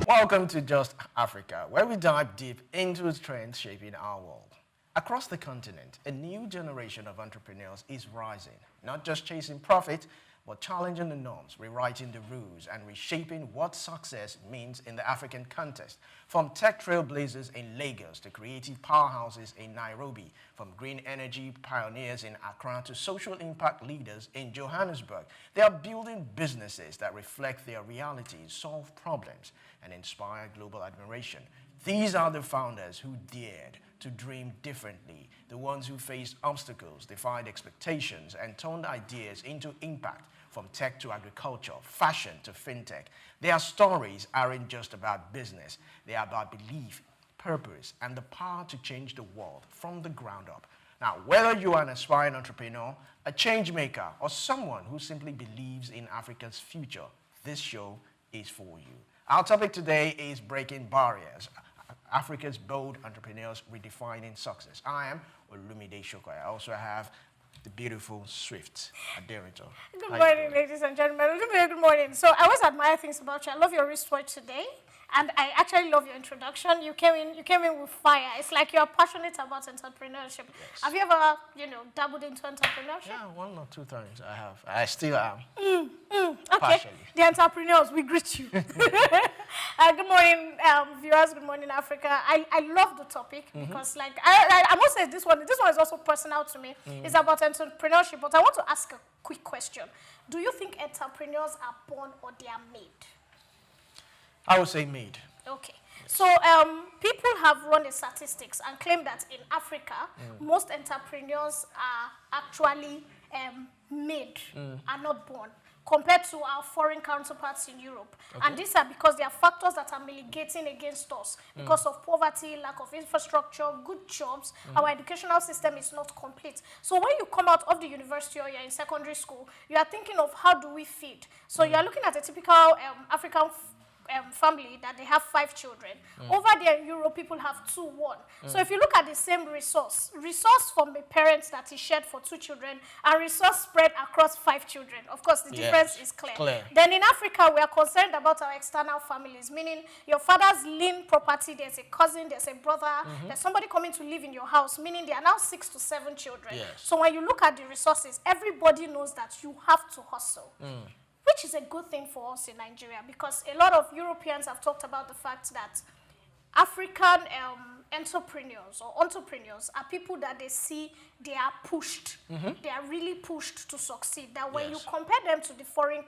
Welcome to Just Africa, where we dive deep into trends shaping our world. Across the continent, a new generation of entrepreneurs is rising, not just chasing profit, but challenging the norms, rewriting the rules, and reshaping what success means in the African context. From tech trailblazers in Lagos to creative powerhouses in Nairobi, from green energy pioneers in Accra to social impact leaders in Johannesburg, they are building businesses that reflect their realities, solve problems, and inspire global admiration. These are the founders who dared to dream differently, the ones who faced obstacles, defied expectations, and turned ideas into impact. From tech to agriculture, fashion to fintech, their stories aren't just about business. They are about belief, purpose, and the power to change the world from the ground up. Now, whether you are an aspiring entrepreneur, a change maker, or someone who simply believes in Africa's future, this show is for you. Our topic today is breaking barriers. Africa's bold entrepreneurs redefining success. I am Olumide Sokoya. I also have the beautiful, swift Aderinto. Good morning, ladies and gentlemen. Good morning. So I always admire things about you. I love your wristwatch today, and I actually love your introduction. You came in with fire. It's like you're passionate about entrepreneurship. Yes. Have you ever, dabbled into entrepreneurship? Yeah, 1 or 2 times I have. I still am. Okay. Partially. The entrepreneurs, we greet you. Good morning, viewers. Good morning, Africa. I love the topic because, like, I must say this one is also personal to me. It's about entrepreneurship, but I want to ask a quick question. Do you think entrepreneurs are born or they are made? I would say made. Okay. So people have run the statistics and claim that in Africa, most entrepreneurs are actually made, are not born, compared to our foreign counterparts in Europe. Okay. And these are because there are factors that are mitigating against us. Because of poverty, lack of infrastructure, good jobs, our educational system is not complete. So when you come out of the university or you're in secondary school, you are thinking of how do we feed? So you're looking at a typical African family that they have 5 children. Over there in Europe, people have 2, 1. So if you look at the same resource from the parents that is shared for 2 children and resource spread across 5 children, of course, the difference is clear. Then in Africa, we are concerned about our external families, meaning your father's lean property, there's a cousin, there's a brother, there's somebody coming to live in your house, meaning there are now 6 to 7 children. Yes. So when you look at the resources, everybody knows that you have to hustle. Which is a good thing for us in Nigeria, because a lot of Europeans have talked about the fact that African entrepreneurs are people that they see they are pushed. They are really pushed to succeed. That when you compare them to the foreign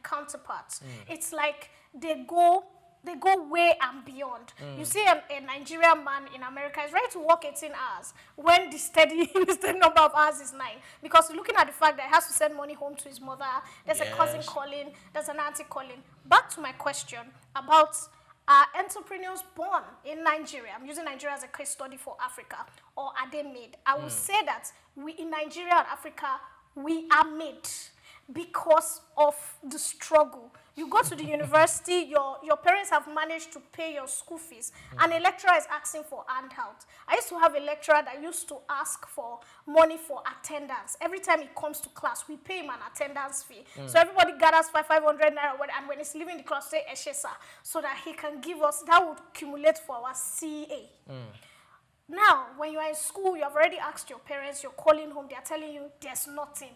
counterparts, it's like they go way and beyond. You see a Nigerian man in America is ready to work 18 hours when the steady number of hours is 9. Because looking at the fact that he has to send money home to his mother, there's a cousin calling, there's an auntie calling. Back to my question about are entrepreneurs born in Nigeria? I'm using Nigeria as a case study for Africa. Or are they made? I would say that we in Nigeria and Africa, we are made because of the struggle. You go to the university, your parents have managed to pay your school fees, and a lecturer is asking for handout. I used to have a lecturer that used to ask for money for attendance. Every time he comes to class, we pay him an attendance fee. So everybody gathers 500 naira, and when he's leaving the class, say Eshesa, so that he can give us, that would accumulate for our CA. Now, when you are in school, you have already asked your parents, you're calling home, they're telling you there's nothing.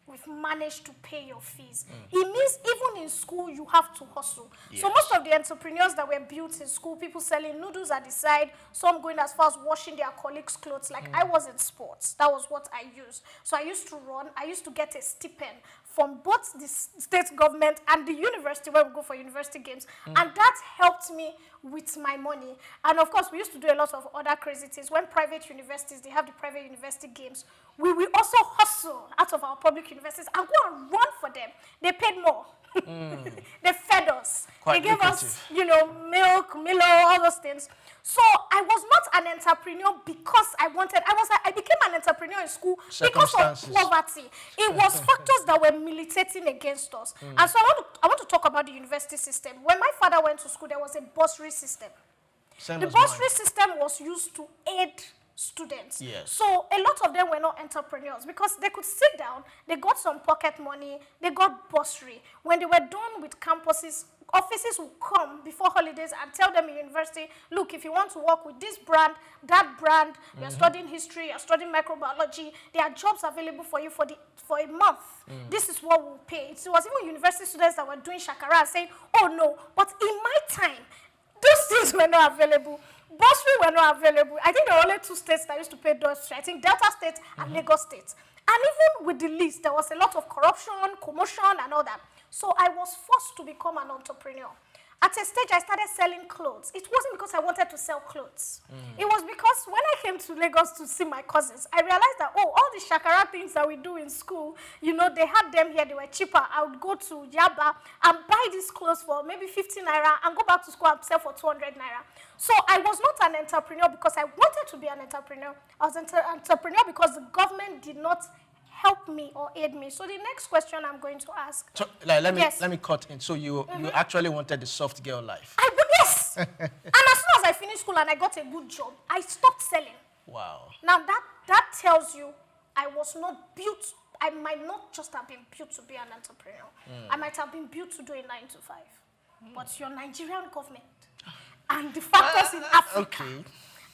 We've managed to pay your fees. It means even in school, you have to hustle. Yes. So most of the entrepreneurs that were built in school, people selling noodles at the side, some going as far as washing their colleagues' clothes. Like I was in sports. That was what I used. So I used to run. I used to get a stipend from both the state government and the university when we go for university games. And that helped me with my money. And of course, we used to do a lot of other crazy things. When private universities, they have the private university games, we will also hustle out of our public universities and go and run for them. They paid more. They fed us. Quite they gave us, milk, Milo, all those things. So I was not an entrepreneur because I became an entrepreneur in school because of poverty. It was factors that were militating against us. And so I want to talk about the university system. When my father went to school, there was a bursary system. The bursary system was used to aid students. Yes. So a lot of them were not entrepreneurs because they could sit down, they got some pocket money, they got bursary. When they were done with campuses, offices will come before holidays and tell them in university, look, if you want to work with this brand, that brand, you're studying history, you're studying microbiology, there are jobs available for you for a month. This is what we'll pay. It was even university students that were doing shakara saying, oh no, but in my time, those things were not available. Bursary were not available. I think there were only 2 states that used to pay bursary. I think Delta State and Lagos State. And even with the list, there was a lot of corruption, commotion, and all that. So I was forced to become an entrepreneur. At a stage, I started selling clothes. It wasn't because I wanted to sell clothes. It was because when I came to Lagos to see my cousins, I realized that, oh, all the shakara things that we do in school, you know, they had them here, they were cheaper. I would go to Yaba and buy these clothes for maybe 50 naira and go back to school and sell for 200 naira. So I was not an entrepreneur because I wanted to be an entrepreneur. I was an entrepreneur because the government did not help me or aid me. So the next question I'm going to ask. So let me cut in. So you actually wanted the soft girl life. Yes. And as soon as I finished school and I got a good job, I stopped selling. Wow. Now that tells you I was not built. I might not just have been built to be an entrepreneur. I might have been built to do a 9 to 5. But your Nigerian government and the factors in Africa. Okay.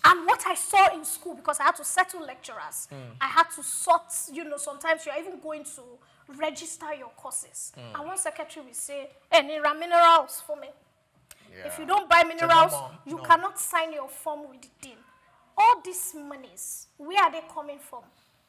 And what I saw in school, because I had to settle lecturers, I had to sort, you know, sometimes you're even going to register your courses. And one secretary will say, hey, Nira, minerals for me. Yeah. If you don't buy minerals, you cannot sign your form with the dean. All these monies, where are they coming from?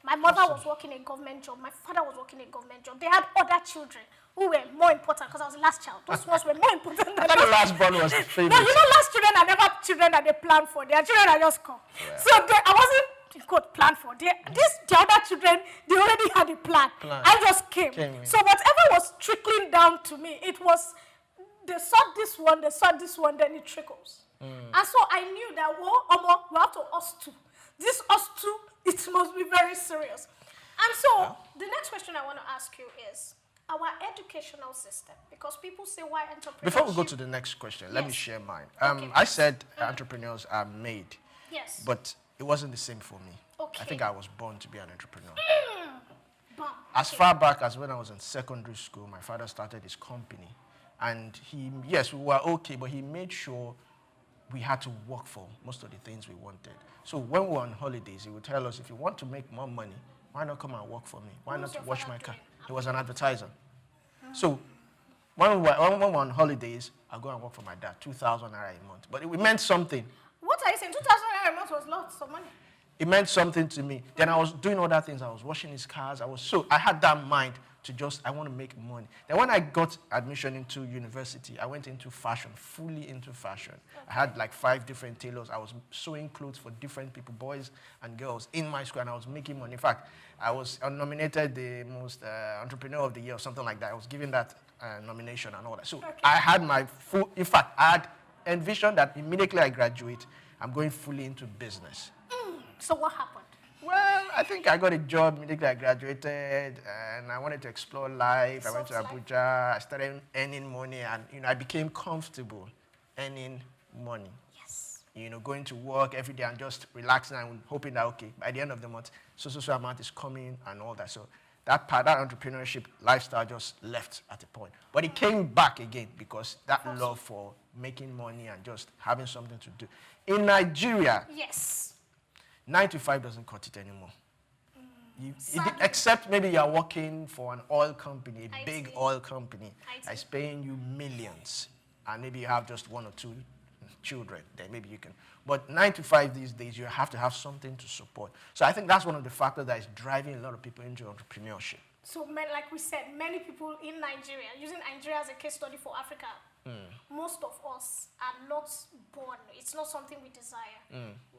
My mother was working a government job. My father was working a government job. They had other children who were more important because I was the last child. Those ones were more important than the last born was the favorite. No, you know, last children are never children that they plan for. They are children that just come. Yeah. So I wasn't, quote, planned for. The other children, they already had a plan. I just came. So whatever was trickling down to me, it was, they saw this one, then it trickles. And so I knew that, well, we have to us two. This us two, it must be very serious. And so the next question I want to ask you is, our educational system, because people say why entrepreneurship... Before we go to the next question, let me share mine. I said entrepreneurs are made, but it wasn't the same for me. I think I was born to be an entrepreneur. As far back as when I was in secondary school, my father started his company. And yes, we were okay, but he made sure we had to work for most of the things we wanted. So when we were on holidays, he would tell us, if you want to make more money, why not come and work for me? Why not wash my car? He was an advertiser. So when we were on holidays, I'd go and work for my dad, 2,000 naira a month. But it meant something. What are you saying? 2,000 naira a month was lots of money. It meant something to me. Then I was doing other things. I was washing his cars. I had that mind to just, I want to make money. Then when I got admission into university, I went into fashion, fully into fashion. I had like 5 different tailors. I was sewing clothes for different people, boys and girls, in my school, and I was making money. In fact, I was nominated the most entrepreneur of the year or something like that. I was given that nomination and all that. So I had my full, in fact, I had envisioned that immediately I graduate, I'm going fully into business. So what happened? Well, I think I got a job immediately I graduated, and I wanted to explore life. I went to Abuja. I started earning money, and I became comfortable earning money. Yes. Going to work every day and just relaxing and hoping that, okay, by the end of the month, so amount is coming and all that. So that entrepreneurship lifestyle just left at a point. But it came back again because that love for making money and just having something to do. In Nigeria, 9 to 5 doesn't cut it anymore. Except maybe you're working for an oil company, a big oil company that's paying you millions, and maybe you have just 1 or 2 children, then maybe you can. But 9 to 5 these days, you have to have something to support. So I think that's one of the factors that is driving a lot of people into entrepreneurship. So like we said, many people in Nigeria, using Nigeria as a case study for Africa, most of us are not born. It's not something we desire.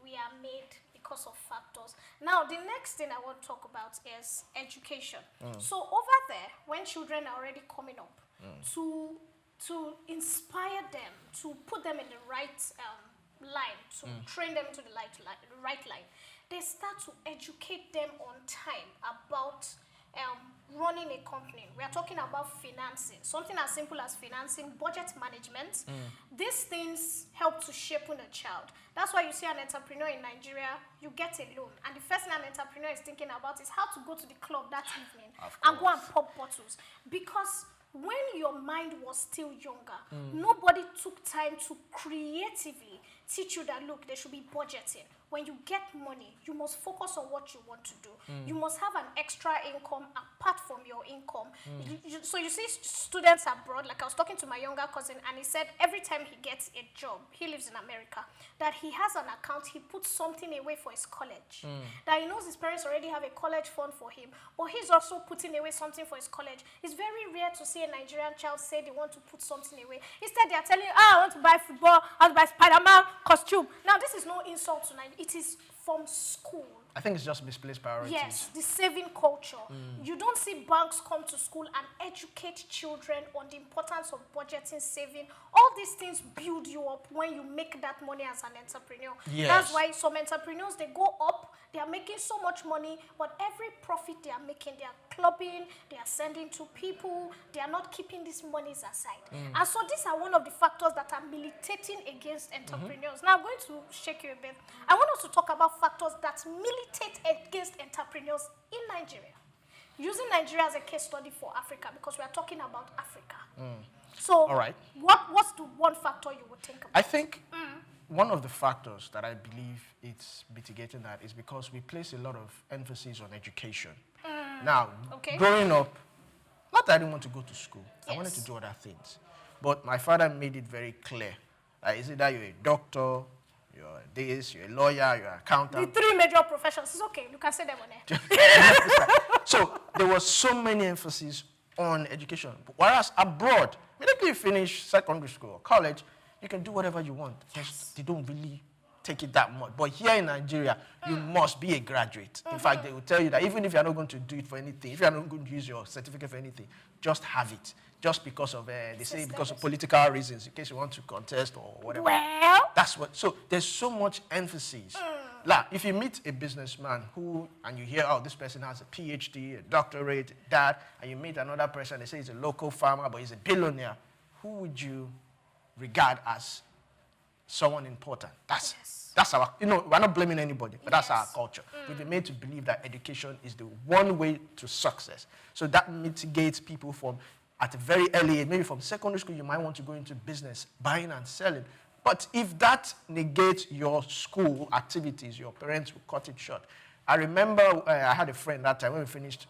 We are made because of factors. Now, the next thing I want to talk about is education. So over there, when children are already coming up, to inspire them, to put them in the right line, to train them to the right line, they start to educate them on time about running a company. We are talking about financing, something as simple as financing, budget management. These things help to shape a child. That's why you see an entrepreneur in Nigeria, you get a loan. And the first thing an entrepreneur is thinking about is how to go to the club that evening and go and pop bottles. Because when your mind was still younger, nobody took time to creatively teach you that, look, there should be budgeting. When you get money, you must focus on what you want to do. You must have an extra income apart from your income. So you see students abroad, like I was talking to my younger cousin, and he said every time he gets a job, he lives in America, that he has an account, he puts something away for his college. That he knows his parents already have a college fund for him, but he's also putting away something for his college. It's very rare to see a Nigerian child say they want to put something away. Instead, they are telling you, I want to buy football, I want to buy Spider-Man costume. Now, this is no insult to Nigeria. It is from school. I think it's just misplaced priorities. Yes, the saving culture. You don't see banks come to school and educate children on the importance of budgeting, saving. All these things build you up when you make that money as an entrepreneur. Yes. That's why some entrepreneurs, they go up, they are making so much money, but every profit they are making, they are clubbing, they are sending to people, they are not keeping these monies aside. And so these are one of the factors that are militating against entrepreneurs. Now I'm going to shake you a bit. I want us to talk about factors that militate against entrepreneurs in Nigeria. Using Nigeria as a case study for Africa, because we are talking about Africa. So All right. what's the one factor you would think about? I think one of the factors that I believe it's mitigating that is because we place a lot of emphasis on education. Now, growing up, not that I didn't want to go to school. I wanted to do other things. But my father made it very clear. Is it that you're a doctor, you're this, you're a lawyer, you're an accountant? The three major professions. It's okay. You can say them on air. So there was so many emphasis on education. Whereas abroad, immediately you finish secondary school or college, you can do whatever you want. Yes. They don't really take it that much. But here in Nigeria, you must be a graduate. In fact, they will tell you that even if you're not going to do it for anything, if you're not going to use your certificate for anything, just have it. Just because of, they say because of political reasons, in case you want to contest or whatever. Well, that's what, so there's so much emphasis. Like, if you meet a businessman and you hear, oh, this person has a PhD, a doctorate, that, and you meet another person, they say he's a local farmer, but he's a billionaire, who would you regard as someone important? That's our, we're not blaming anybody, but that's our culture. We've been made to believe that education is the one way to success. So that mitigates people from, at a very early age, maybe from secondary school, you might want to go into business, buying and selling. But if that negates your school activities, your parents will cut it short. I remember I had a friend that time when we finished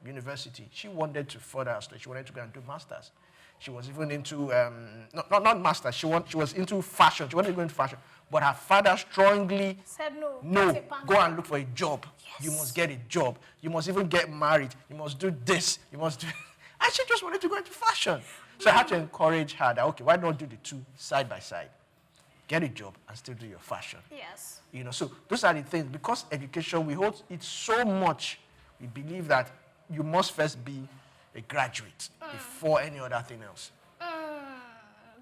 university. She wanted to further her studies. She wanted to go and do masters. She was even into, not masters, she was into fashion. She wanted to go into fashion. But her father strongly said no, go and look for a job. Yes. You must get a job. You must even get married. You must do this. You must do... And she just wanted to go into fashion. So I had to encourage her that, okay, why not do the two side by side? Get a job and still do your fashion. Yes. So those are the things. Because education, we hold it so much, we believe that you must first be a graduate before any other thing else.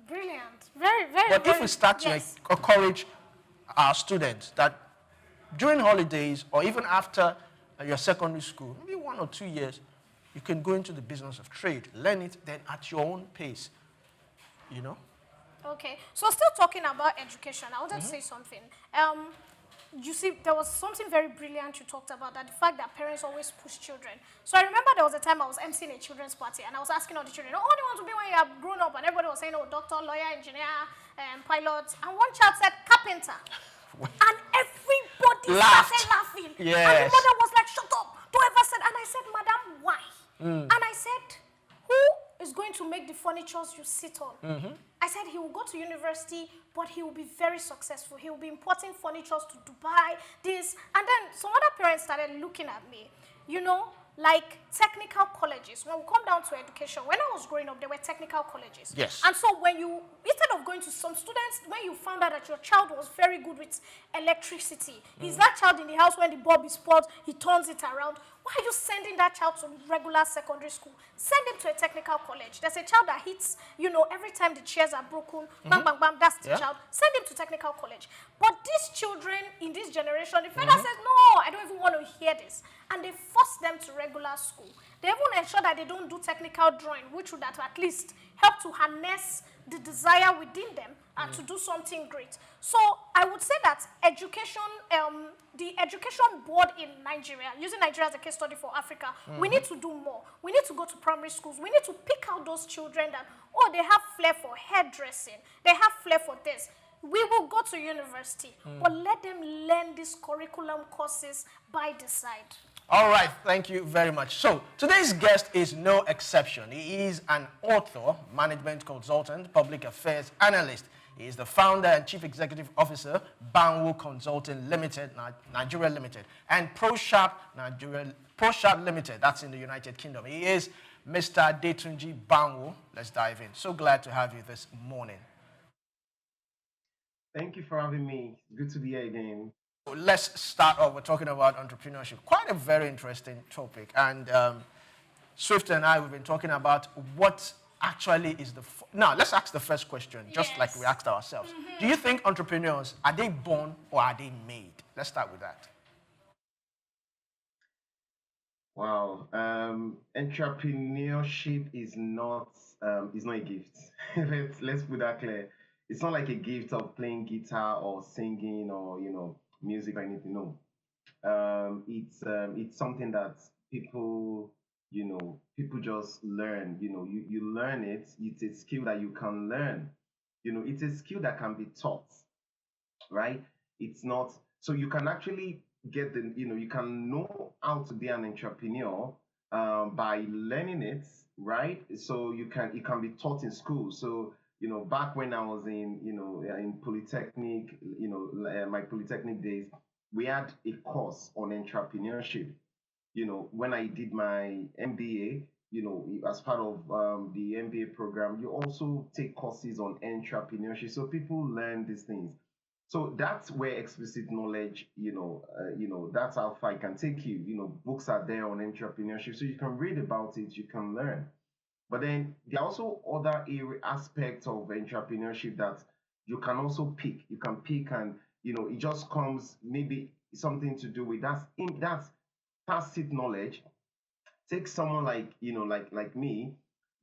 Brilliant. Very, very, But if we start to encourage our students that during holidays or even after your secondary school, maybe 1 or 2 years, you can go into the business of trade, learn it, then at your own pace, Okay, so still talking about education, I wanted to say something. You see, there was something very brilliant you talked about, that the fact that parents always push children. So I remember there was a time I was emceeing a children's party, and I was asking all the children, what do you want to be when you have grown up? And everybody was saying, doctor, lawyer, engineer, pilot. And one child said, carpenter. And everybody started laughing. Yes. And the mother was like, shut up. Don't ever say. And I said, madam, why? And I said, who is going to make the furnitures you sit on? I said he will go to university, but he will be very successful. He will be importing furnitures to Dubai, this. And then some other parents started looking at me, like technical colleges. When we come down to education, when I was growing up, there were technical colleges. Yes. And so when instead of going to some students, when you found out that your child was very good with electricity, is that child in the house when the bulb is spoiled, he turns it around? Why are you sending that child to regular secondary school? Send him to a technical college. There's a child that hits, every time the chairs are broken, bang, bang, bang, that's the child. Send him to technical college. But these children in this generation, the father says, no, I don't even want to hear this. And they force them to regular school. They even ensure that they don't do technical drawing, which would at least help to harness the desire within them and to do something great. So I would say that education, the education board in Nigeria, using Nigeria as a case study for Africa, we need to do more. We need to go to primary schools. We need to pick out those children that, oh, they have flair for hairdressing. They have flair for this. We will go to university, but let them learn these curriculum courses by the side. All right, thank you very much. So today's guest is no exception. He is an author, management consultant, public affairs analyst. He is the founder and chief executive officer, Banwo Consulting Ltd, Nigeria Limited, and Proshap Ltd, that's in the United Kingdom. He is Mr. Adetunji Banwo. Let's dive in. So glad to have you this morning. Thank you for having me. Good to be here again. Let's start off with talking about entrepreneurship. Quite a very interesting topic. And Swift and I, we've been talking about what actually is the... Now, let's ask the first question, just like we asked ourselves. Do you think entrepreneurs, are they born or are they made? Let's start with that. Wow. Entrepreneurship is not a gift. let's put that clear. It's not like a gift of playing guitar or singing or, music or anything. No. It's something that people just learn. You learn it. It's a skill that you can learn. It's a skill that can be taught, right? It's not, so you can actually get you can know how to be an entrepreneur by learning it, right? So it can be taught in school. So back when I was in Polytechnic, my Polytechnic days, we had a course on entrepreneurship. When I did my MBA, as part of the MBA program, you also take courses on entrepreneurship. So people learn these things. So that's where explicit knowledge, that's how far it can take you. Books are there on entrepreneurship, so you can read about it, you can learn. But then there are also other aspects of entrepreneurship that you can also pick. You can pick, and it just comes maybe something to do with that's tacit knowledge. Take someone like like me.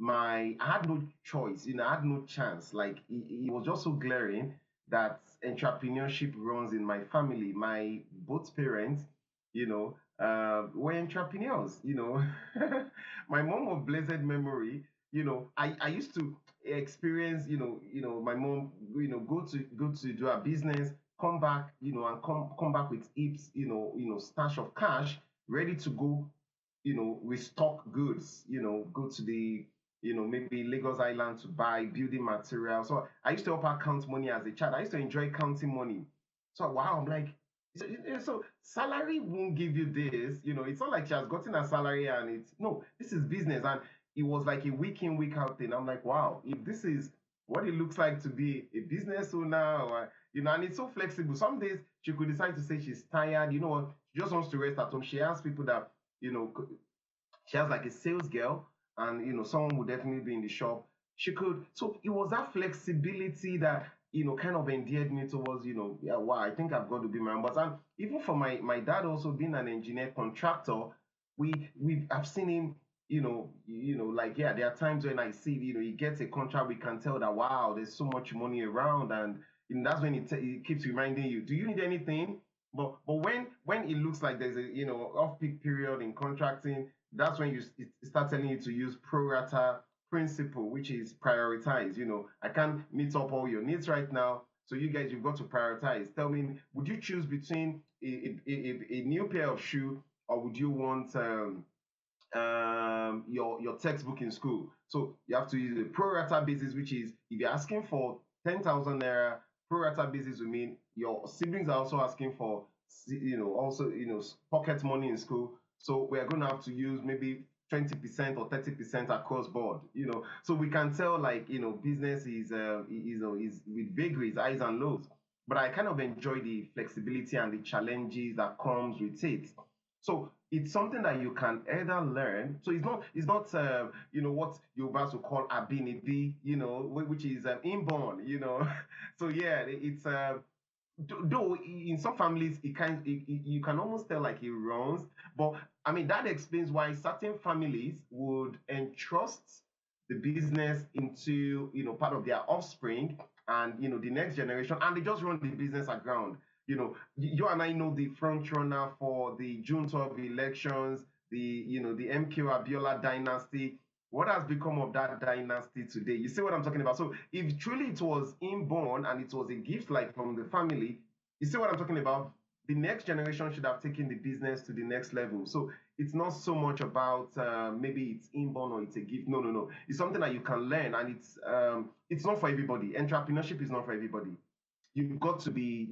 I had no choice. I had no chance. Like it was just so glaring that entrepreneurship runs in my family. My both parents, were entrepreneurs. My mom of blessed memory. I used to experience. My mom. Go to do a business, come back. And come back with heaps. Stash of cash ready to go. Restock goods. Go to the maybe Lagos Island to buy building materials. So I used to help her count money as a child. I used to enjoy counting money. So wow, I'm like, so salary won't give you this. It's not like she has gotten a salary and it's no, this is business. And it was like a week in, week out thing. I'm like, wow, if this is what it looks like to be a business owner, or, and it's so flexible. Some days she could decide to say she's tired, she just wants to rest at home. She has people that, she has like a sales girl, and someone would definitely be in the shop. She could, so it was that flexibility that kind of endeared me towards yeah, wow, I think I've got to be my own boss. And even for my dad also being an engineer contractor, I've seen him, like, yeah, there are times when I see he gets a contract, we can tell that wow, there's so much money around, and that's when it keeps reminding you, do you need anything? But when it looks like there's a off-peak period in contracting, that's when it start telling you to use pro rata principle, which is prioritize. I can't meet up all your needs right now, so you guys, you've got to prioritize. Tell me, would you choose between a new pair of shoe, or would you want your textbook in school? So you have to use a pro rata basis, which is if you're asking for 10,000 naira, pro rata basis would mean your siblings are also asking for pocket money in school. So we are going to have to use maybe 20% or 30% across board. So we can tell, like, business is with vagaries, highs and lows. But I kind of enjoy the flexibility and the challenges that comes with it. So it's something that you can either learn. So it's not what Yorubas will call abinibi, which is inborn, So yeah, it's though in some families you can almost tell like it runs, but I mean that explains why certain families would entrust the business into part of their offspring, and the next generation, and they just run the business aground. You and I know the front runner for the June 12 elections, the MK Abiola dynasty. What has become of that dynasty today? You see what I'm talking about? So if truly it was inborn and it was a gift like from the family, you see what I'm talking about? The next generation should have taken the business to the next level. So it's not so much about maybe it's inborn or it's a gift. No, no, no. It's something that you can learn, and it's not for everybody. Entrepreneurship is not for everybody. You've got to be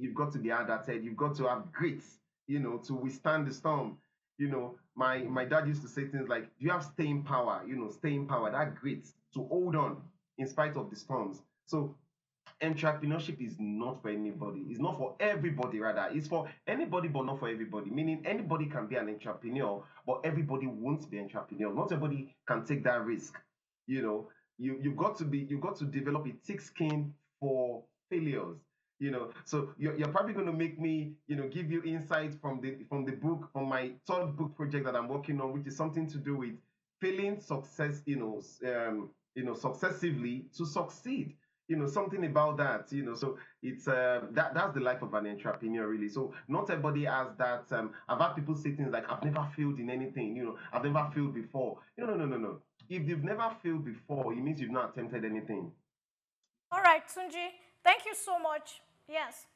hard at it. You've got to have grit, to withstand the storm. My dad used to say things like, "Do you have staying power? Staying power, that grit to hold on in spite of the storms." So entrepreneurship is not for anybody. It's not for everybody, rather. It's for anybody, but not for everybody. Meaning anybody can be an entrepreneur, but everybody won't be entrepreneur. Not everybody can take that risk. You've got to develop a thick skin for failures. So you're probably going to make me give you insights from the book, from my third book project that I'm working on, which is something to do with failing success, successively to succeed. Something about that. So it's that's the life of an entrepreneur, really. So not everybody has that. I've had people say things like, "I've never failed in anything," "I've never failed before." No, no, no, no, no. If you've never failed before, it means you've not attempted anything. All right, Tunji, thank you so much. Yes.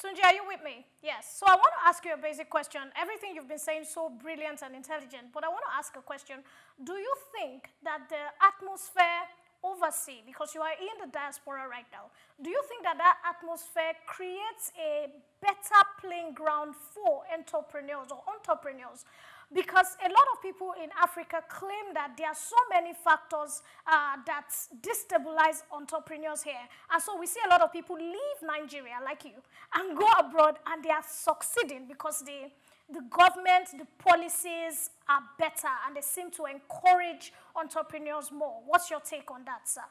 Tunji, are you with me? Yes. So I want to ask you a basic question. Everything you've been saying is so brilliant and intelligent, but I want to ask a question. Do you think that the atmosphere overseas, because you are in the diaspora right now, do you think that that atmosphere creates a better playing ground for entrepreneurs or entrepreneurs? Because a lot of people in Africa claim that there are so many factors that destabilize entrepreneurs here. And so we see a lot of people leave Nigeria, like you, and go abroad, and they are succeeding because the government, the policies are better, and they seem to encourage entrepreneurs more. What's your take on that, sir?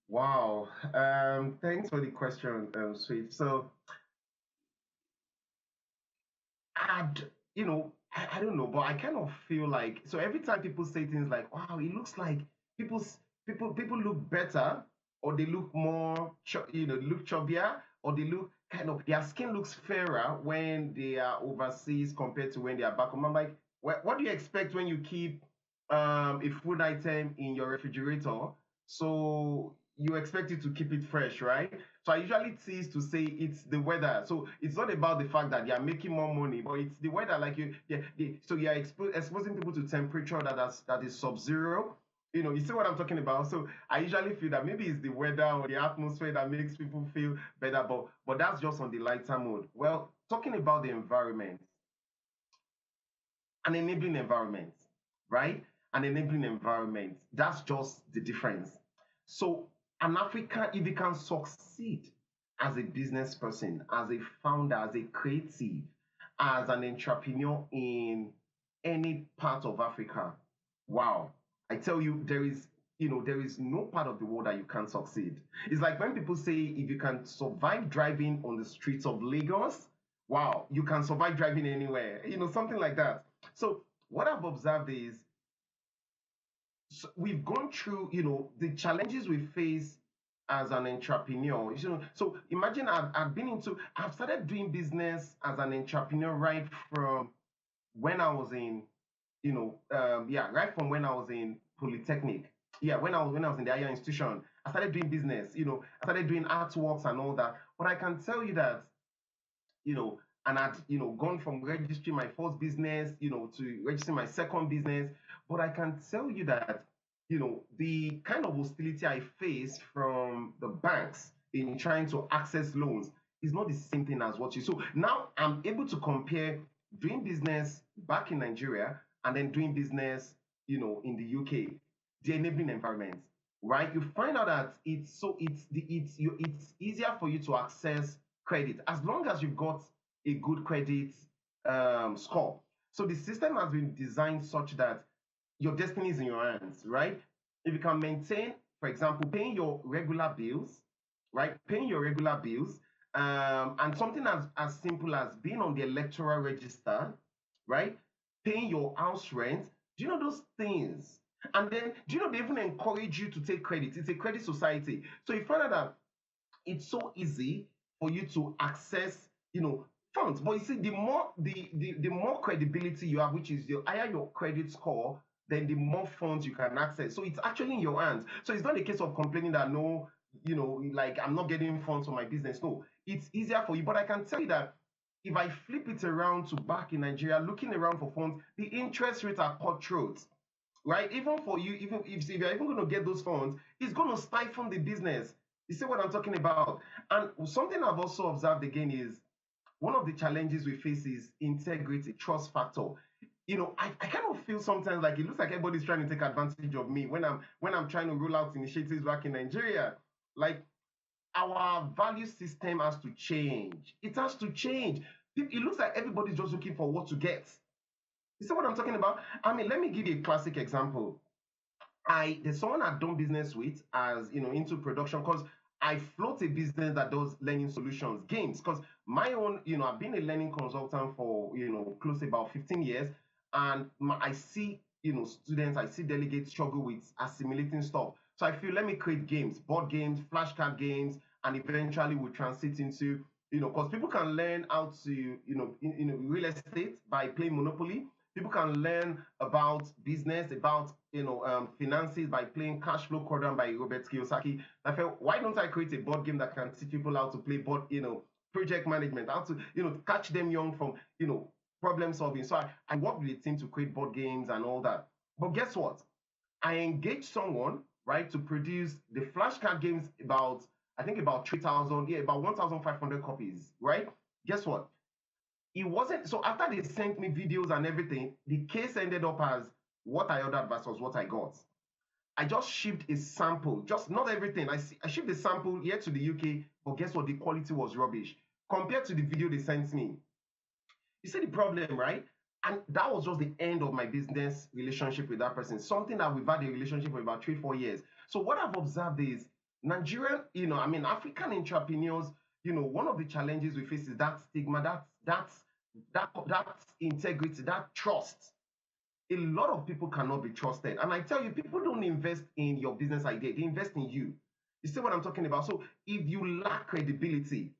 Wow. Thanks for the question, Sweet. So I don't know, but I kind of feel like, so every time people say things like, "Wow, it looks like people's people look better, or they look more, look chubbier, or they look kind of their skin looks fairer when they are overseas compared to when they are back home." I'm like, what do you expect when you keep a food item in your refrigerator? So you expect it to keep it fresh, right? So I usually tease to say it's the weather. So it's not about the fact that they are making more money, but it's the weather. Like so you're exposing people to temperature that is sub-zero. You see what I'm talking about. So I usually feel that maybe it's the weather or the atmosphere that makes people feel better, but that's just on the lighter mode. Well, talking about the environment, an enabling environment, right? An enabling environment. That's just the difference. So an African, if you can succeed as a business person, as a founder, as a creative, as an entrepreneur in any part of Africa, wow. I tell you, there is no part of the world that you can't succeed. It's like when people say if you can survive driving on the streets of Lagos, wow, you can survive driving anywhere, something like that. So what I've observed is, we've gone through, the challenges we face as an entrepreneur. So imagine I've started doing business as an entrepreneur right from when I was in, right from when I was in Polytechnic. Yeah, when I was in the higher institution, I started doing business. I started doing artworks and all that. But I can tell you that, and I'd, gone from registering my first business, to registering my second business. But I can tell you that, the kind of hostility I face from the banks in trying to access loans is not the same thing as what you. So now I'm able to compare doing business back in Nigeria and then doing business, in the UK, the enabling environment, right? You find out that it's easier for you to access credit as long as you've got a good credit score. So the system has been designed such that your destiny is in your hands, right? If you can maintain, for example, paying your regular bills, right? Paying your regular bills, and something as simple as being on the electoral register, right? Paying your house rent. Do you know those things And then, do you know, they even encourage you to take credit. It's a credit society. So you find out that it's so easy for you to access, funds. But you see, the more credibility you have, which is your higher your credit score, then the more funds you can access. So it's actually in your hands. So it's not a case of complaining that no, like I'm not getting funds for my business. No, it's easier for you. But I can tell you that if I flip it around to back in Nigeria, looking around for funds, the interest rates are cutthroat, right? Even for you, even if you're even going to get those funds, it's going to stifle the business. You see what I'm talking about? And something I've also observed again is one of the challenges we face is integrity, trust factor. I kind of feel sometimes like it looks like everybody's trying to take advantage of me when I'm trying to roll out initiatives back in Nigeria. Like, our value system has to change. It has to change. It looks like everybody's just looking for what to get. You see what I'm talking about? I mean, let me give you a classic example. There's someone I've done business with as into production, because I float a business that does learning solutions, games. Because my own, I've been a learning consultant for close to about 15 years, and I see students, I see delegates struggle with assimilating stuff. So I feel, let me create games, board games, flashcard games, and eventually we transit into because people can learn how to real estate by playing Monopoly. People can learn about business, about finances by playing Cash Flow Quadrant by Robert Kiyosaki. I felt, why don't I create a board game that can teach people how to play project management, how to catch them young from problem solving. So I worked with a team to create board games and all that. But guess what? I engaged someone, right, to produce the flashcard games, about 3,000, about 1,500 copies, right? Guess what? It wasn't, so after they sent me videos and everything, the case ended up as what I ordered versus what I got. I just shipped a sample, just not everything. I shipped a sample here to the UK, but guess what? The quality was rubbish compared to the video they sent me. You see the problem, right? And that was just the end of my business relationship with that person. Something that we've had a relationship for about 3-4 years. So what I've observed is Nigerian, African entrepreneurs, one of the challenges we face is that stigma, that integrity, that trust. A lot of people cannot be trusted. And I tell you, people don't invest in your business idea, they invest in you. You see what I'm talking about? So if you lack credibility,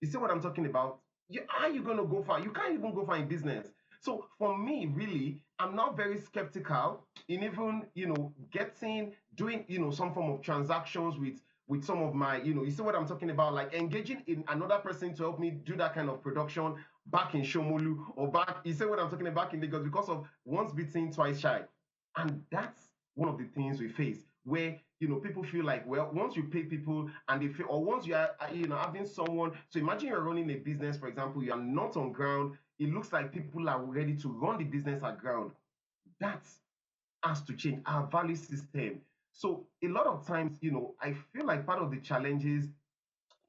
you see what I'm talking about? How are you going to go far? You can't even go far in business. So for me, really, I'm now very skeptical in even, doing, some form of transactions with some of my, you see what I'm talking about? Like engaging in another person to help me do that kind of production back in Shomolu, or back, you see what I'm talking about, back in Lagos, because of once bitten, twice shy. And that's one of the things we face, where people feel like, well, once you pay people and they feel, or once you are having someone, so imagine you're running a business, for example, you are not on ground, it looks like people are ready to run the business at ground. That has to change our value system. So a lot of times, I feel like part of the challenges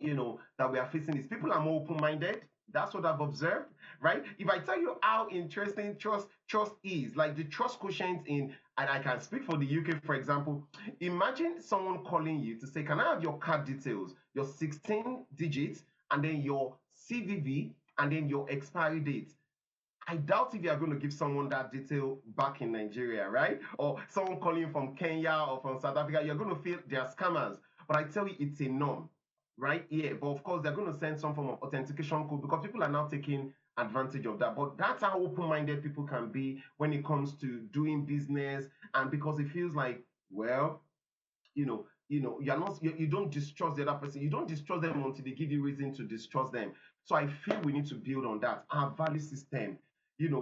that we are facing is people are more open-minded. That's what I've observed, right? If I tell you how interesting trust is, like the trust quotient in, and I can speak for the UK, for example, imagine someone calling you to say, can I have your card details, your 16 digits, and then your CVV, and then your expiry date. I doubt if you are going to give someone that detail back in Nigeria, right? Or someone calling from Kenya or from South Africa, you're going to feel they are scammers. But I tell you, it's a norm, right? Yeah, but of course, they're going to send some form of authentication code, because people are now taking advantage of that. But that's how open-minded people can be when it comes to doing business. And because it feels like, well, you don't distrust the other person. You don't distrust them until they give you reason to distrust them. So I feel we need to build on that. Our value system,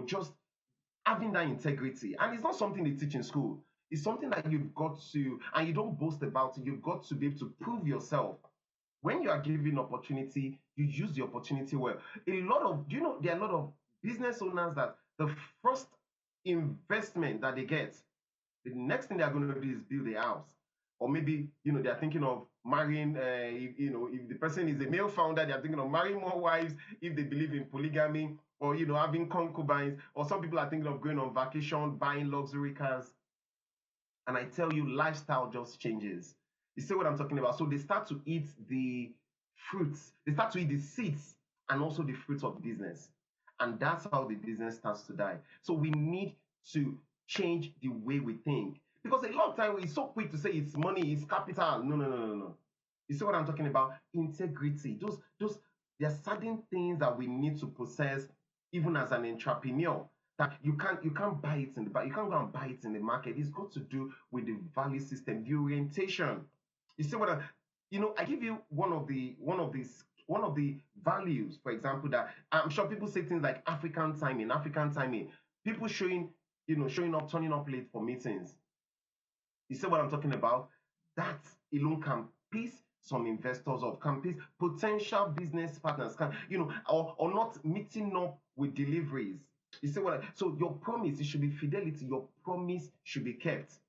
just having that integrity. And it's not something they teach in school. It's something that you've got to, and you don't boast about it, you've got to be able to prove yourself. When you are given opportunity, you use the opportunity well. There are a lot of business owners that the first investment that they get, the next thing they're going to do is build a house. Or maybe, they're thinking of marrying, if the person is a male founder, they're thinking of marrying more wives if they believe in polygamy, or, having concubines, or some people are thinking of going on vacation, buying luxury cars. And I tell you, lifestyle just changes. You see what I'm talking about? So they start to eat the fruits, they start to eat the seeds and also the fruits of business. And that's how the business starts to die. So we need to change the way we think. Because because a lot of time it's so quick to say it's money, it's capital. No, no, no, no, no. You see what I'm talking about? Integrity. Those there are certain things that we need to possess even as an entrepreneur. That you can't buy it in the you can't go and buy it in the market. It's got to do with the value system, the orientation. You see what I give you one of the values, for example, that I'm sure people say things like African timing, African timing. People showing up, turning up late for meetings. You see what I'm talking about? That alone can piss some investors off, can piss potential business partners, or not meeting up with deliveries. You see so your promise, it should be fidelity. Your promise should be kept.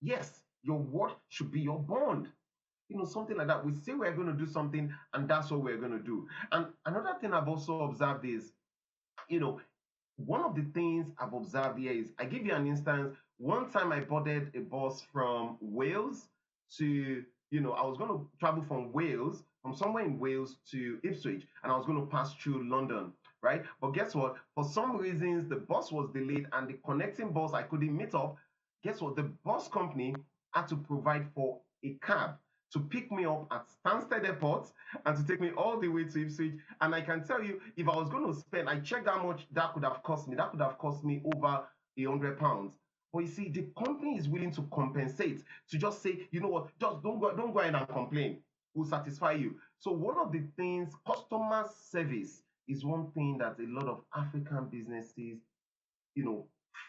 Yes, your word should be your bond. Something like that. We say we're going to do something, and that's what we're going to do. And another thing I've also observed is, you know, one of the things I've observed here is, I give you an instance. One time I boarded a bus from Wales to, I was going to travel from Wales, from somewhere in Wales to Ipswich, and I was going to pass through London, right? But guess what? For some reasons, the bus was delayed, and the connecting bus I couldn't meet up. Guess what? The bus company had to provide for a cab to pick me up at Stansted Airport and to take me all the way to Ipswich. And I can tell you, if I was going to spend, I checked how much that could have cost me. That could have cost me over £100. But you see, the company is willing to compensate, to just say, you know what, just don't go ahead and complain. We'll satisfy you. So one of the things, customer service is one thing that a lot of African businesses,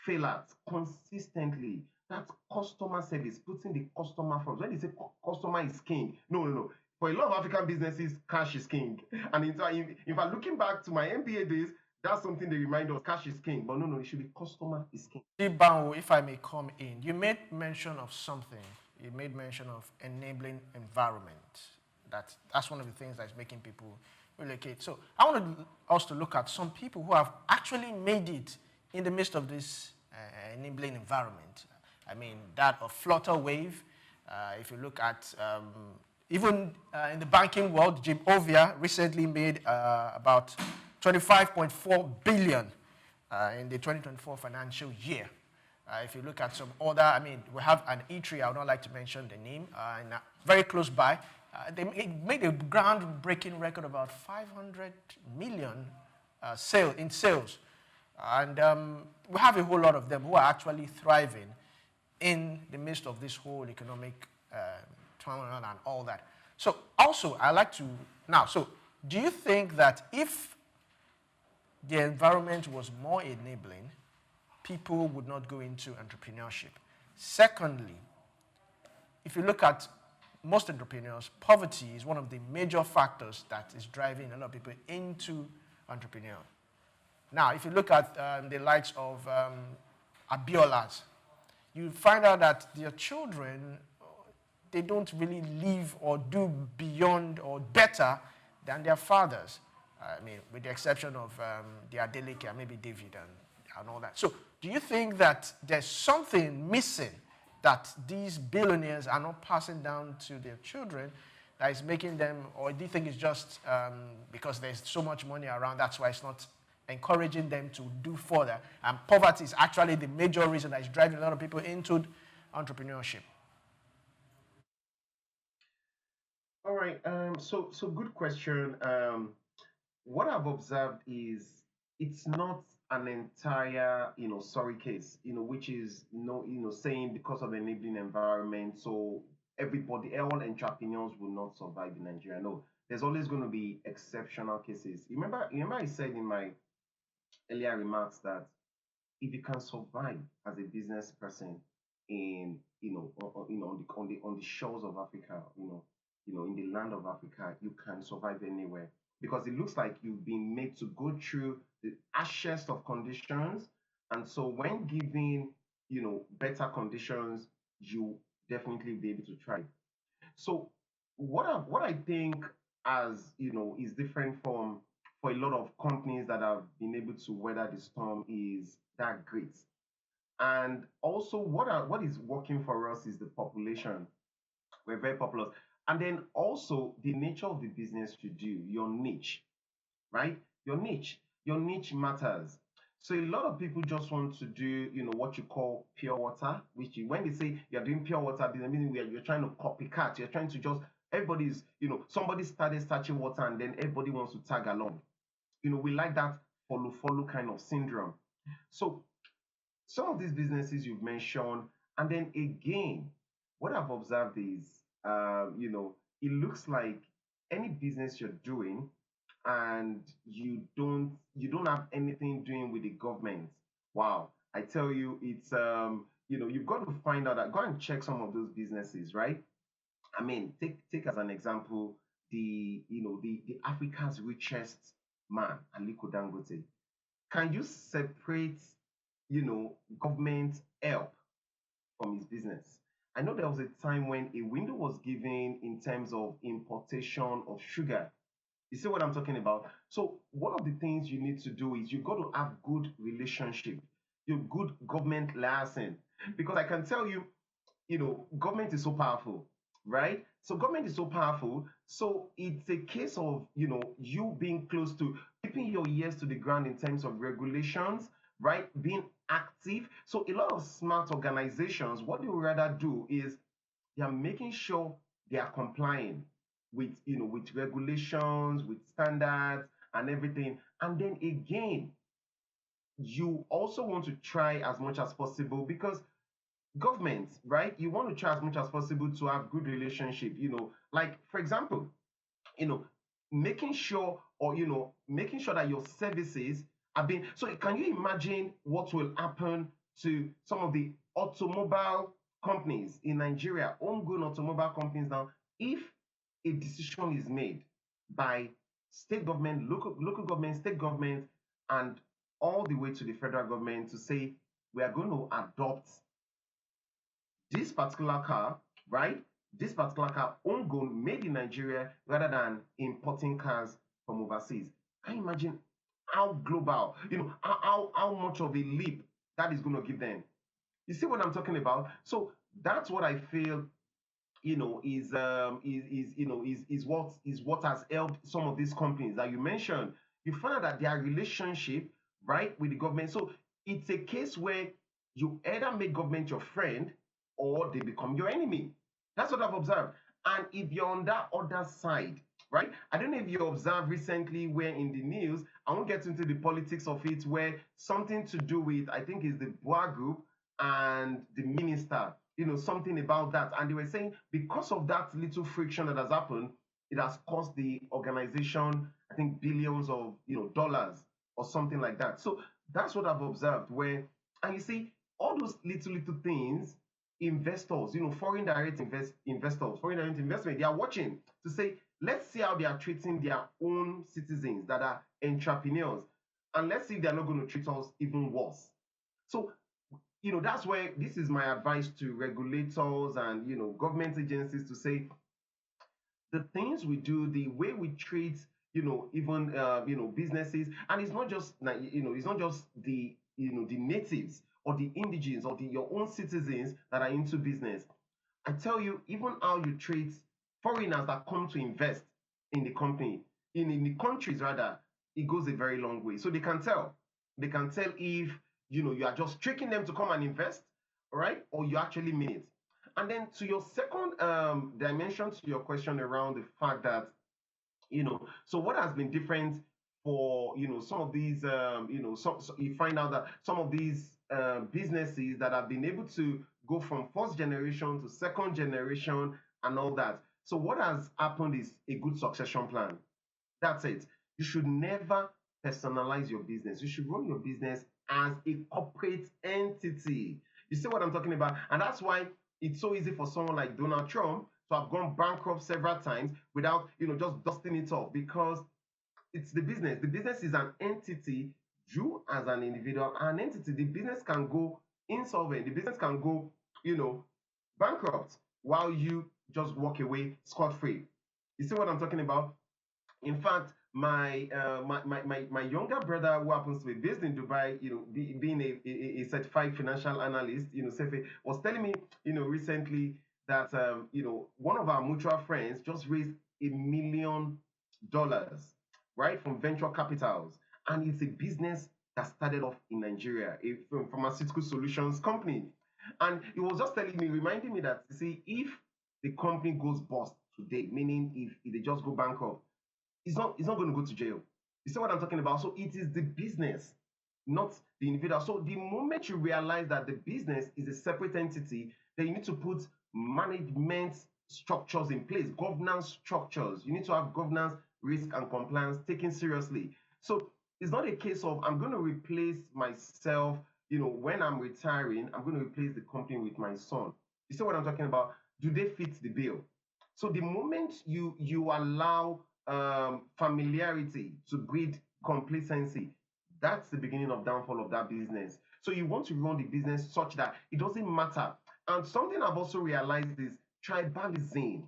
fail at consistently. That's customer service, putting the customer first. When they say customer is king, no, no, no. For a lot of African businesses, cash is king. And if I'm looking back to my MBA days, that's something they remind us, cash is king. But no, no, it should be customer is king. Banwo, if I may come in, you made mention of something. You made mention of enabling environment. That's one of the things that's making people relocate. So I want us to look at some people who have actually made it in the midst of this enabling environment. I mean, that of Flutter Wave. If you look at even in the banking world, Jim Ovia recently made about 25.4 billion in the 2024 financial year. If you look at some other, we have an eatery, I would not like to mention the name, and very close by. They made a groundbreaking record of about 500 million in sales. And we have a whole lot of them who are actually thriving in the midst of this whole economic turmoil and all that. So also, I like to, now, so do you think that if the environment was more enabling, people would not go into entrepreneurship? Secondly, if you look at most entrepreneurs, poverty is one of the major factors that is driving a lot of people into entrepreneurship. Now, if you look at the likes of Abiola's, you find out that their children, they don't really live or do beyond or better than their fathers. With the exception of the Adeleke, maybe David and all that. So do you think that there's something missing that these billionaires are not passing down to their children that is making them, or do you think it's just because there's so much money around, that's why it's not encouraging them to do further, and poverty is actually the major reason that is driving a lot of people into entrepreneurship? All right. So good question. What I've observed is, it's not an entire, sorry case, which is saying because of the enabling environment, so all entrepreneurs will not survive in Nigeria. No, there's always going to be exceptional cases. Remember I said in my earlier remarks that if you can survive as a business person in on the shores of Africa, in the land of Africa, you can survive anywhere, because it looks like you've been made to go through the harshest of conditions, and so when given better conditions, you definitely be able to thrive. So what I think, as is different from, for a lot of companies that have been able to weather the storm, is that grit. And also what is working for us is the population. We're very popular. And then also the nature of the business you do, your niche, right? Your niche matters. So a lot of people just want to do, what you call pure water, which when they say you're doing pure water business, meaning you're trying to copycat, you're trying to just, everybody's, somebody started starching water and then everybody wants to tag along. We like that follow kind of syndrome. So some of these businesses you've mentioned, and then again, what I've observed is, it looks like any business you're doing and you don't have anything doing with the government. Wow, I tell you, it's you've got to find out that, go and check some of those businesses, right? I mean, take as an example the Africa's richest man, Aliko Dangote. Can you separate government help from his business? I know there was a time when a window was given in terms of importation of sugar. You see what I'm talking about? So one of the things you need to do is you've got to have good relationship, your good government liaison. Because I can tell you, government is so powerful, right? So government is so powerful. So it's a case of, you being close to keeping your ears to the ground in terms of regulations, right? Being active. So a lot of smart organizations, what they would rather do is they are making sure they are complying with regulations, with standards and everything. And then again, you also want to try as much as possible, because government, right? You want to try as much as possible to have good relationship, like for example, you know, making sure that your services are being. So can you imagine what will happen to some of the automobile companies in Nigeria, homegrown automobile companies now, if a decision is made by state government, local government, state government, and all the way to the federal government to say we are going to adopt this particular car, right? This particular car homegrown, made in Nigeria, rather than importing cars from overseas. Can you imagine how global, how much of a leap that is going to give them? You see what I'm talking about? So that's what I feel, is what has helped some of these companies that you mentioned. You find out that their relationship, right, with the government. So it's a case where you either make government your friend or they become your enemy. That's what I've observed. And if you're on that other side, right? I don't know if you observed recently where in the news, I won't get into the politics of it, where something to do with, I think is the Boa Group and the minister, something about that. And they were saying because of that little friction that has happened, it has cost the organization, I think, billions of dollars or something like that. So that's what I've observed. And you see, all those little things, investors, foreign direct investors, foreign direct investment, they are watching to say, let's see how they are treating their own citizens that are entrepreneurs, and let's see if they're not going to treat us even worse. So that's where this is my advice to regulators and government agencies, to say the things we do, the way we treat even businesses. And it's not just it's not just the natives or the indigenous or your own citizens that are into business. I tell you, even how you treat foreigners that come to invest in the company, in the countries rather, it goes a very long way. So they can tell if you are just tricking them to come and invest, right, or you actually mean it. And then to your second dimension to your question around the fact that, so what has been different for, some of these, so you find out that some of these businesses that have been able to go from first generation to second generation and all that. So what has happened is a good succession plan. That's it. You should never personalize your business. You should run your business as a corporate entity. You see what I'm talking about? And that's why it's so easy for someone like Donald Trump to have gone bankrupt several times without, just dusting it off, because it's the business. The business is an entity. You as an individual are an entity. The business can go insolvent. The business can go, bankrupt, while you just walk away scot-free. You see what I'm talking about? In fact, my younger brother, who happens to be based in Dubai, being a certified financial analyst, Sefe, was telling me, recently that one of our mutual friends just raised $1 million, right, from venture capitals, and it's a business that started off in Nigeria, a pharmaceutical solutions company. And he was just telling me, reminding me that, see, if the company goes bust today, meaning if they just go bankrupt, it's not going to go to jail. You see what I'm talking about? So it is the business, not the individual. So the moment you realize that the business is a separate entity, then you need to put management structures in place, governance structures. You need to have governance, risk, and compliance taken seriously. So it's not a case of I'm going to replace myself, when I'm retiring, I'm going to replace the company with my son. You see what I'm talking about? Do they fit the bill? So the moment you allow familiarity to breed complacency, that's the beginning of downfall of that business. So you want to run the business such that it doesn't matter. And something I've also realized is tribalism.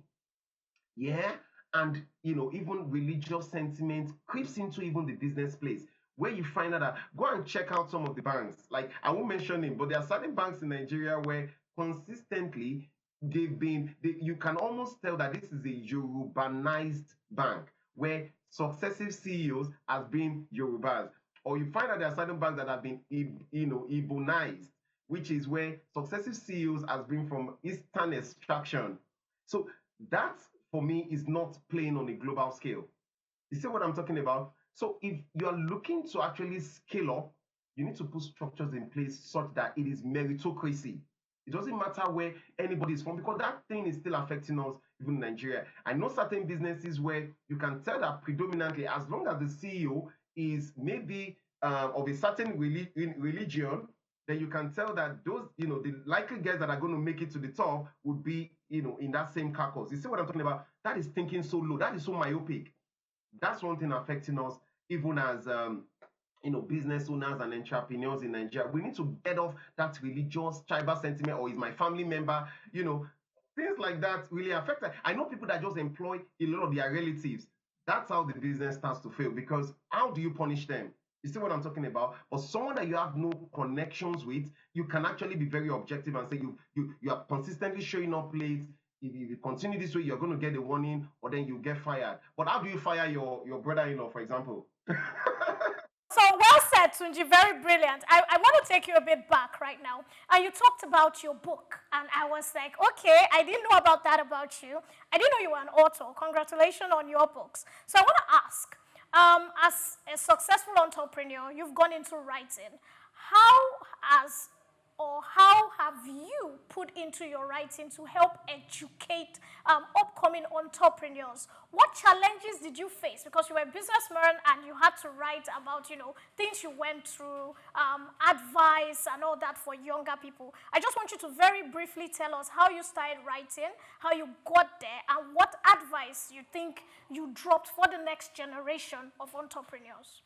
Yeah. And even religious sentiment creeps into even the business place, where you find out that go and check out some of the banks. Like, I won't mention it, but there are certain banks in Nigeria where consistently you can almost tell that this is a Yorubanized bank, where successive CEOs have been Yorubas. Or you find that there are certain banks that have been Ibonized, which is where successive CEOs has been from Eastern extraction. So that, for me, is not playing on a global scale. You see what I'm talking about? So if you are looking to actually scale up, you need to put structures in place such that it is meritocracy. It doesn't matter where anybody is from, because that thing is still affecting us even in Nigeria. I know certain businesses where you can tell that predominantly, as long as the CEO is maybe of a certain religion, then you can tell that those, the likely guys that are going to make it to the top would be, in that same carcass. You see what I'm talking about? That is thinking so low. That is so myopic. That's one thing affecting us, even as business owners and entrepreneurs in Nigeria. We need to get off that religious tribal sentiment, or is my family member, things like that really affect us. I know people that just employ a lot of their relatives. That's how the business starts to fail, because how do you punish them? You see what I'm talking about? Or someone that you have no connections with, you can actually be very objective and say you are consistently showing up late. If you continue this way, you're going to get a warning, or then you get fired. But how do you fire your brother-in-law, for example? So well said, Tunji. Very brilliant. I want to take you a bit back right now. And you talked about your book. And I was like, okay, I didn't know about that about you. I didn't know you were an author. Congratulations on your books. So I want to ask, as a successful entrepreneur, you've gone into writing. How have you put into your writing to help educate upcoming entrepreneurs? What challenges did you face? Because you were a businessman and you had to write about, things you went through, advice and all that for younger people. I just want you to very briefly tell us how you started writing, how you got there, and what advice you think you dropped for the next generation of entrepreneurs.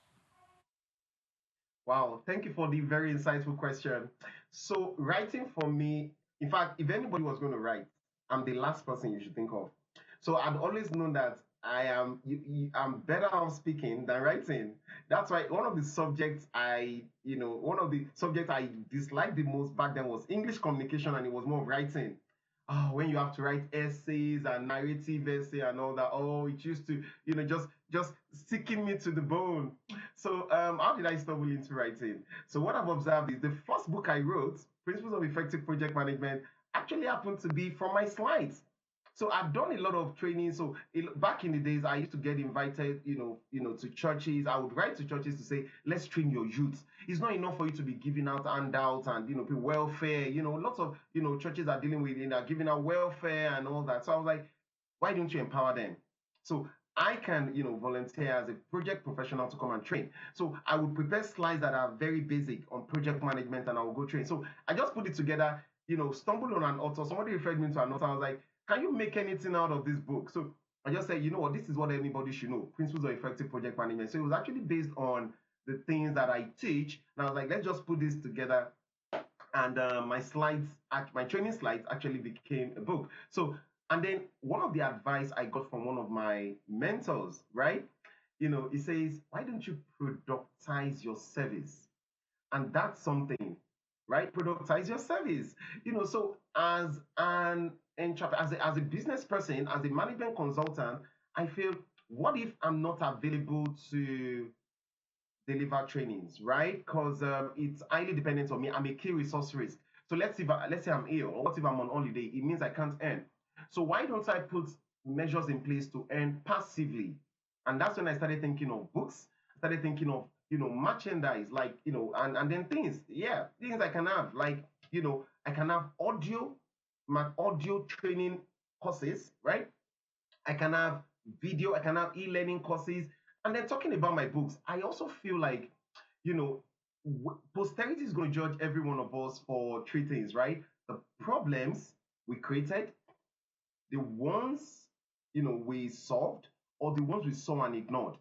Wow, thank you for the very insightful question. So, writing for me, in fact, if anybody was going to write, I'm the last person you should think of. So, I've always known that I'm better off speaking than writing. That's why one of the subjects I disliked the most back then was English communication, and it was more of writing. Oh, when you have to write essays and narrative essay and all that, oh, it used to, just sticking me to the bone. So, how did I stumble into writing? So, what I've observed is the first book I wrote, Principles of Effective Project Management, actually happened to be from my slides. So I've done a lot of training. So back in the days, I used to get invited, to churches. I would write to churches to say, let's train your youth. It's not enough for you to be giving out handouts and, welfare. Lots of, churches are dealing with, giving out welfare and all that. So I was like, why don't you empower them? So I can, volunteer as a project professional to come and train. So I would prepare slides that are very basic on project management, and I will go train. So I just put it together, stumbled on an author. Somebody referred me to an author. I was like, can you make anything out of this book? So I just said, you know what, this is what anybody should know, Principles of Effective Project Management. So it was actually based on the things that I teach. And I was like, let's just put this together. And my training slides actually became a book. So, and then one of the advice I got from one of my mentors, right? He says, why don't you productize your service? And that's something, right? Productize your service. So as as a business person, as a management consultant, I feel, what if I'm not available to deliver trainings, right? Because it's highly dependent on me. I'm a key resource risk. So let's say I'm ill, or what if I'm on holiday? It means I can't earn. So why don't I put measures in place to earn passively? And that's when I started thinking of books, started thinking of merchandise, like and then things I can have, like I can have my audio training courses, right? I can have video, I can have e-learning courses. And then talking about my books, I also feel like you know posterity is going to judge every one of us for three things, right? The problems we created, the ones we solved, or the ones we saw and ignored.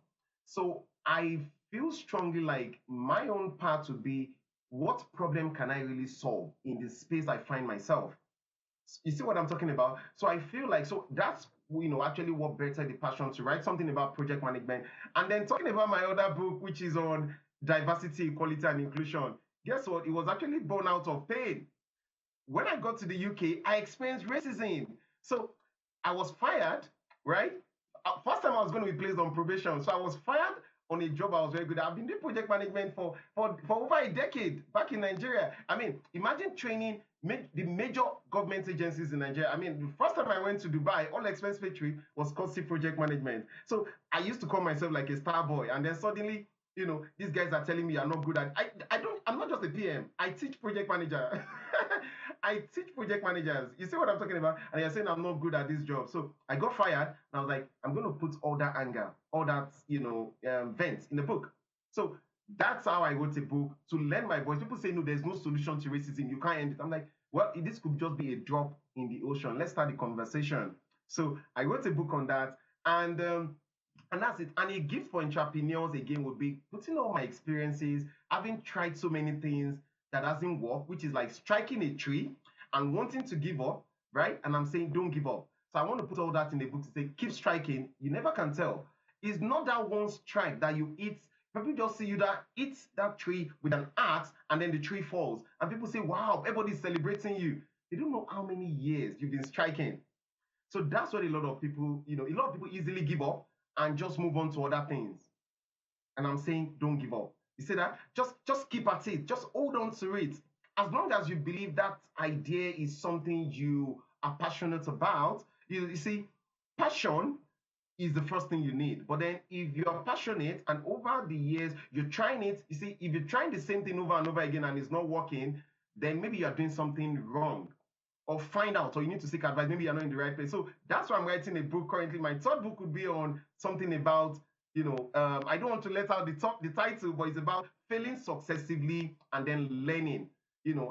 So I feel strongly like my own part would be, what problem can I really solve in the space I find myself? You see what I'm talking about? So I feel like, so that's actually what birthed the passion to write something about project management. And then talking about my other book, which is on diversity, equality, and inclusion. Guess what? It was actually born out of pain. When I got to the UK, I experienced racism. So I was fired, right? First time I was going to be placed on probation. So I was fired on a job I was very good at. I've been doing project management for over a decade back in Nigeria. I mean, imagine training the major government agencies in Nigeria. I mean, the first time I went to Dubai, all expense paid trip was costly project management. So I used to call myself like a star boy. And then suddenly, these guys are telling me you're not good at I'm not just a PM. I teach project manager. I teach project managers. You see what I'm talking about? And you're saying I'm not good at this job. So I got fired, and I was like, I'm going to put all that anger, all that, vent in the book. So that's how I wrote a book, to lend my voice. People say, no, there's no solution to racism. You can't end it. I'm like, well, this could just be a drop in the ocean. Let's start the conversation. So I wrote a book on that. And that's it. And a gift for entrepreneurs, again, would be putting all my experiences, having tried so many things that hasn't worked, which is like striking a tree and wanting to give up, right? And I'm saying, don't give up. So I want to put all that in the book to say, keep striking. You never can tell. It's not that one strike that you eat. People just see you that eat that tree with an axe and then the tree falls. And people say, wow, everybody's celebrating you. They don't know how many years you've been striking. So that's what a lot of people easily give up and just move on to other things. And I'm saying, don't give up. You see that? Just keep at it. Just hold on to it. As long as you believe that idea is something you are passionate about, you see, passion is the first thing you need. But then if you're passionate and over the years you're trying it, you see, if you're trying the same thing over and over again and it's not working, then maybe you're doing something wrong. Or find out, or you need to seek advice. Maybe you're not in the right place. So that's why I'm writing a book currently. My third book would be on something about, I don't want to let out the title, but it's about failing successively and then learning,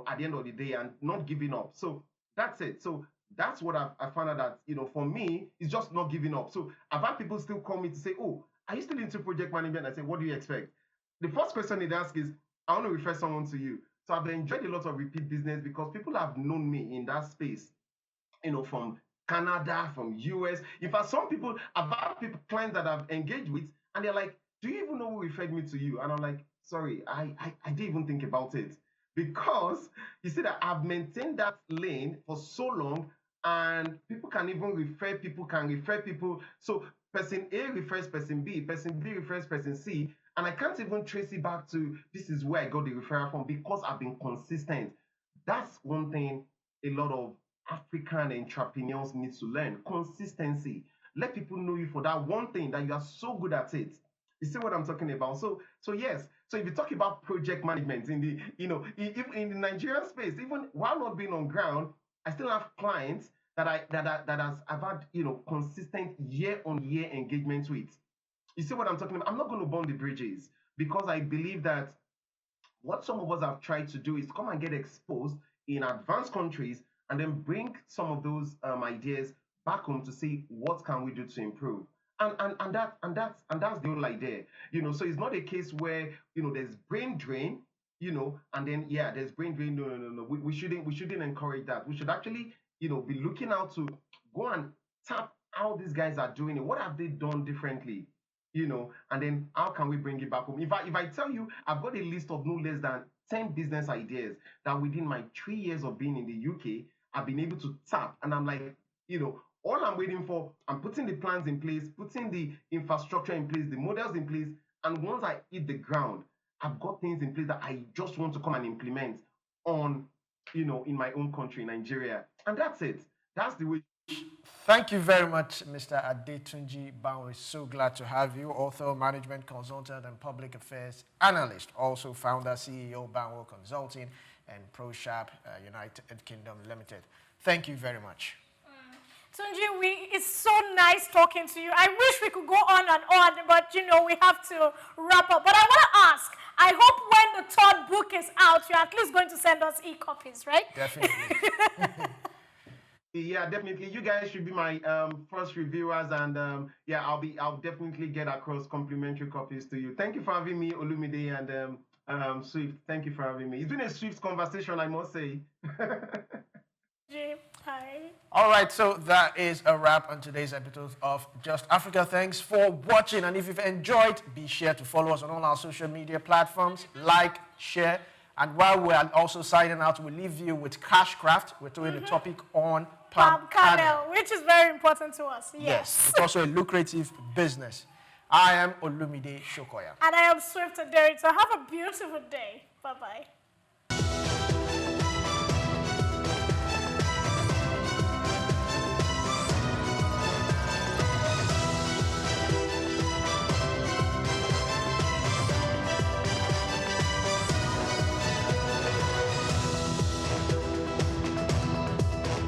at the end of the day, and not giving up. So that's it. So that's what I found out that, for me, it's just not giving up. So I've had people still call me to say, oh, are you still into project management? I say, what do you expect? The first question they'd ask is, I want to refer someone to you. So I've enjoyed a lot of repeat business because people have known me in that space, from Canada, from US. In fact, some people, I've had clients that I've engaged with, and they're like, do you even know who referred me to you? And I'm like, sorry, I didn't even think about it. Because you see that I've maintained that lane for so long, and people can even refer people. So person A refers person B refers person C, and I can't even trace it back to this is where I got the referral from, because I've been consistent. That's one thing a lot of African entrepreneurs need to learn: consistency. Let people know you for that one thing that you are so good at it. You see what I'm talking about? So yes. So if you talk about project management in the, in the Nigerian space, even while not being on ground, I still have clients that I've had, consistent year-on-year engagement with. You see what I'm talking about? I'm not going to burn the bridges, because I believe that what some of us have tried to do is come and get exposed in advanced countries and then bring some of those ideas back home to see what can we do to improve. And that's the whole idea. So it's not a case where there's brain drain, and then there's brain drain. No. We shouldn't encourage that. We should actually be looking out to go and tap how these guys are doing it. What have they done differently? And then how can we bring it back home? If I tell you, I've got a list of no less than 10 business ideas that within my 3 years of being in the UK, I've been able to tap. And I'm like, all I'm waiting for, I'm putting the plans in place, putting the infrastructure in place, the models in place. And once I hit the ground, I've got things in place that I just want to come and implement on, in my own country, Nigeria. And that's it. That's the way. Thank you very much, Mr. Adetunji Banwo. So glad to have you, author, management consultant, and public affairs analyst, also founder, CEO, Banwo Consulting and Proshap United Kingdom Limited. Thank you very much. Tunji, it's so nice talking to you. I wish we could go on and on, but we have to wrap up. But I want to ask, I hope when the third book is out, you're at least going to send us e-copies, right? Definitely. Yeah, definitely. You guys should be my first reviewers, and yeah, I'll definitely get across complimentary copies to you. Thank you for having me, Olumide and Swift. Thank you for having me. It's been a swift conversation, I must say. Hi. All right, so that is a wrap on today's episode of Just Africa. Thanks for watching, and if you've enjoyed, be sure to follow us on all our social media platforms, like, share, and while we're also signing out, we'll leave you with Cashcraft. We're doing a topic on palm kernel, which is very important to us. Yes, it's also a lucrative business. I am Olumide Sokoya. And I am Swift Aderinto. Have a beautiful day. Bye-bye.